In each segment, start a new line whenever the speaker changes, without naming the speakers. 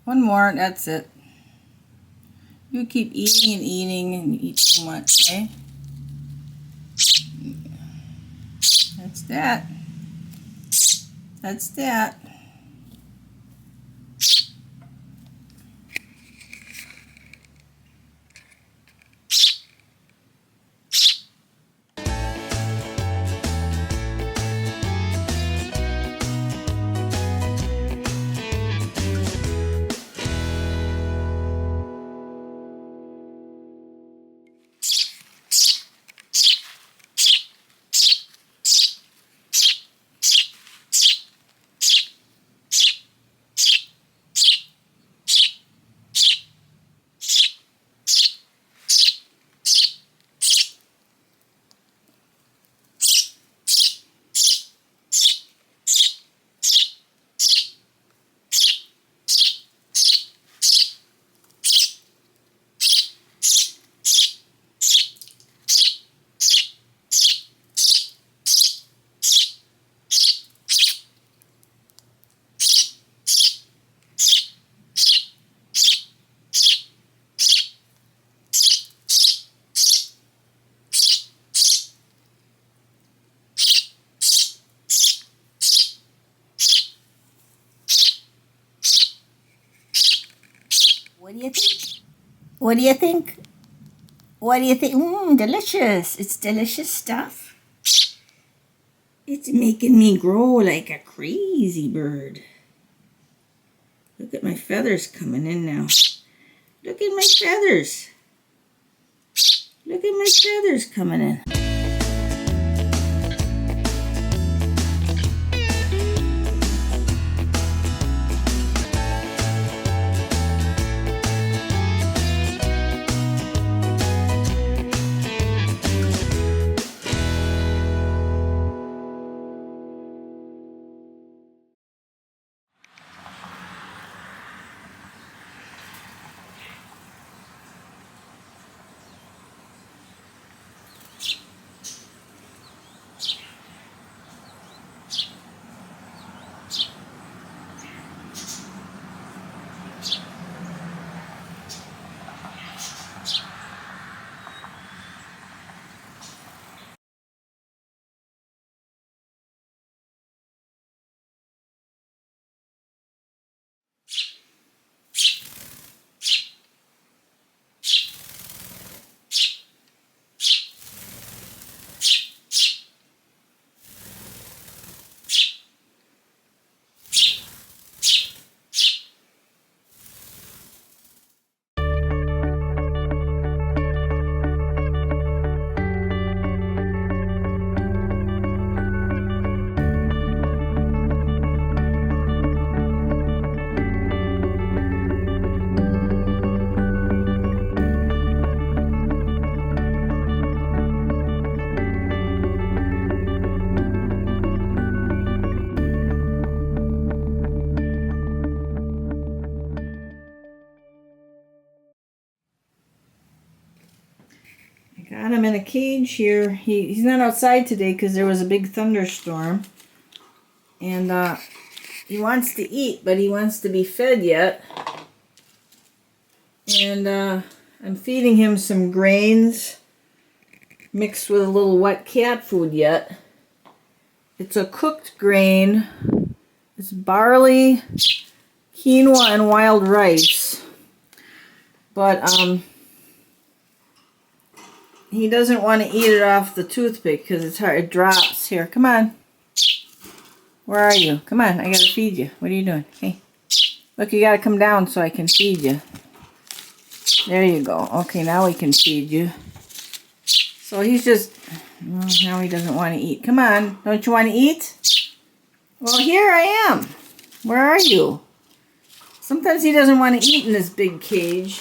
One more, that's it. You keep eating and eating and you eat too much, okay? That's that. That's that. What do you think? What do you think? What do you think? Delicious. It's delicious stuff. It's making me grow like a crazy bird. Look at my feathers coming in now. Look at my feathers. Look at my feathers coming in. Got him in a cage here. He's not outside today because there was a big thunderstorm. And he wants to eat, but he wants to be fed yet. And I'm feeding him some grains mixed with a little wet cat food yet. It's a cooked grain. It's barley, quinoa, and wild rice. But he doesn't want to eat it off the toothpick because it's hard. It drops. Here, come on. Where are you? Come on, I gotta feed you. What are you doing? Hey, look, you gotta come down so I can feed you. There you go. Okay, now we can feed you. So he's just, well, now he doesn't want to eat. Come on, don't you want to eat? Well, here I am. Where are you? Sometimes he doesn't want to eat in this big cage.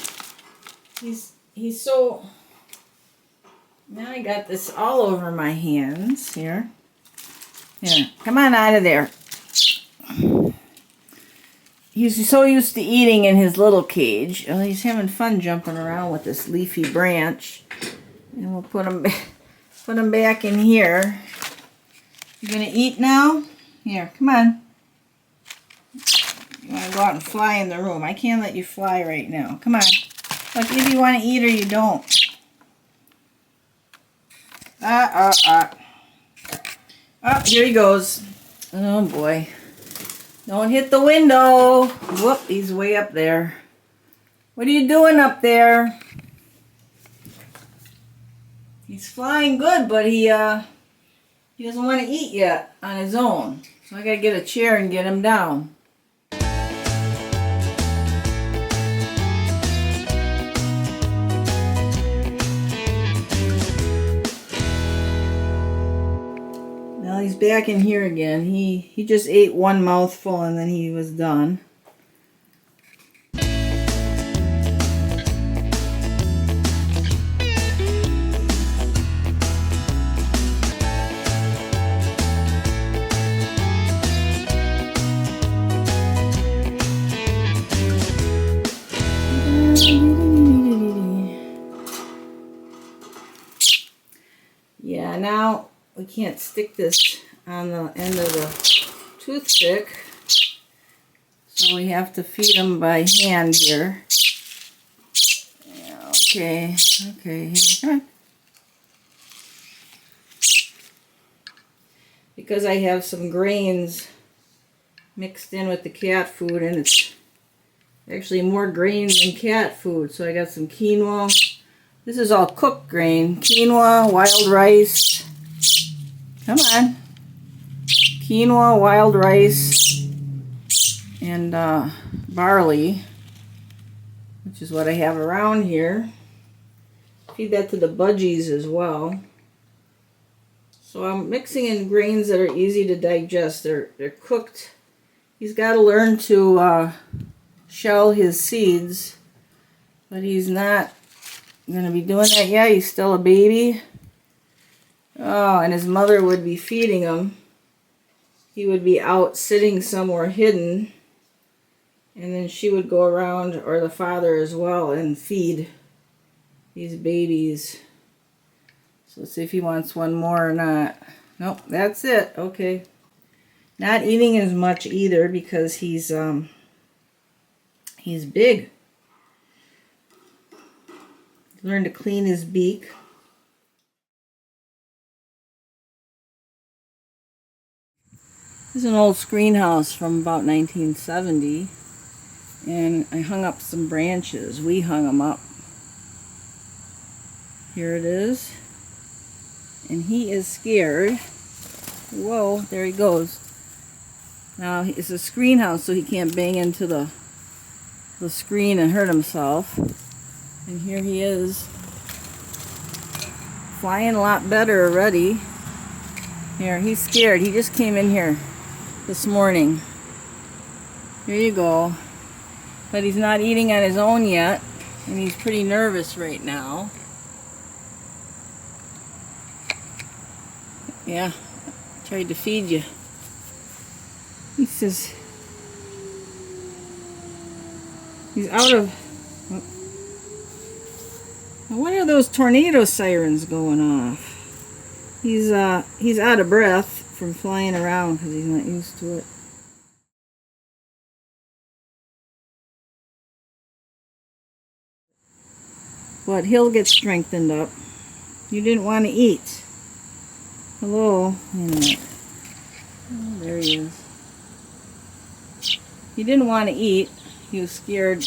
He's so... Now I got this all over my hands here. Here, come on out of there. He's so used to eating in his little cage. Well, he's having fun jumping around with this leafy branch. And we'll put him back in here. You gonna eat now? Here, come on. You to go out and fly in the room. I can't let you fly right now. Come on. Look, either you want to eat or you don't. Oh, here he goes. Oh, boy. Don't hit the window. Whoop, he's way up there. What are you doing up there? He's flying good, but he doesn't want to eat yet on his own. So I got to get a chair and get him down. Now he's back in here again. He just ate one mouthful and then he was done. Yeah, now we can't stick this on the end of the toothpick, so we have to feed them by hand here. Yeah, okay, here, come on. Because I have some grains mixed in with the cat food, and it's actually more grains than cat food, so I got some quinoa. This is all cooked grain. Quinoa, wild rice. Come on. Quinoa, wild rice, and barley, which is what I have around here. Feed that to the budgies as well. So I'm mixing in grains that are easy to digest. They're cooked. He's got to learn to shell his seeds, but he's not going to be doing that yet. He's still a baby. Oh, and his mother would be feeding him. He would be out sitting somewhere hidden, and then she would go around, or the father as well, and feed these babies. So let's see if he wants one more or not. Nope, that's it. Okay. Not eating as much either because he's big. Learn to clean his beak. This is an old screen house from about 1970, and I hung up some branches. We hung them up. Here it is. And he is scared. Whoa, there he goes. Now, it's a screen house, so he can't bang into the screen and hurt himself. And here he is, flying a lot better already. Here, he's scared. He just came in here this morning. Here you go. But he's not eating on his own yet, and he's pretty nervous right now. Yeah, tried to feed you. He says he's out of... What are those tornado sirens going off? He's out of breath from flying around because he's not used to it. But he'll get strengthened up. You didn't want to eat. Hello. Oh, there he is. He didn't want to eat. He was scared.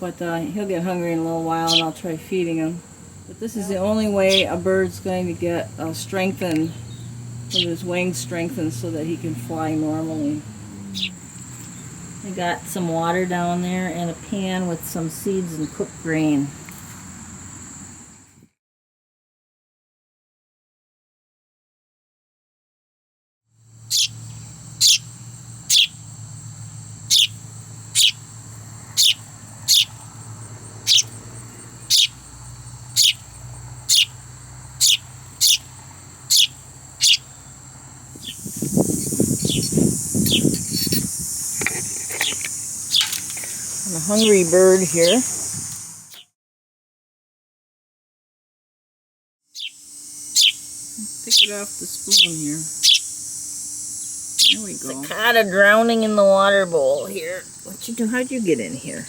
But he'll get hungry in a little while, and I'll try feeding him. But this is the only way a bird's going to get strengthened, with his wings strengthened, so that he can fly normally. I got some water down there and a pan with some seeds and cooked grain. I'm a hungry bird here. Pick it off the spoon here. There we go.
Cicada drowning in the water bowl here.
What you do? How'd you get in here?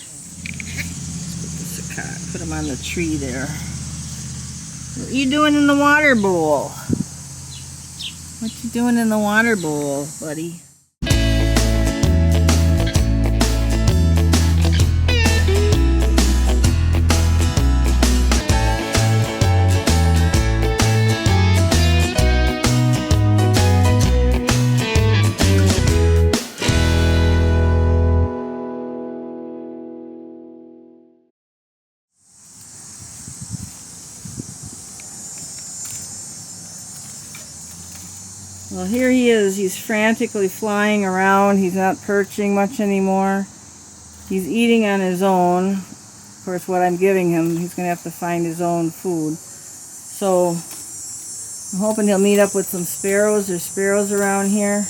Put him on the tree there. What you doing in the water bowl? What you doing in the water bowl, buddy? Well, here he is. He's frantically flying around. He's not perching much anymore. He's eating on his own. Of course, what I'm giving him, he's going to have to find his own food. So, I'm hoping he'll meet up with some sparrows. There's sparrows around here.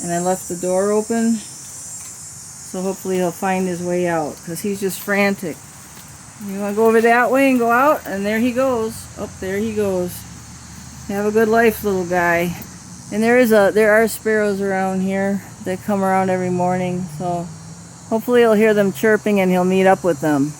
And I left the door open. So hopefully he'll find his way out, because he's just frantic. You want to go over that way and go out? And there he goes. Oh, there he goes. Have a good life, little guy. And there are sparrows around here that come around every morning, so hopefully he'll hear them chirping and he'll meet up with them.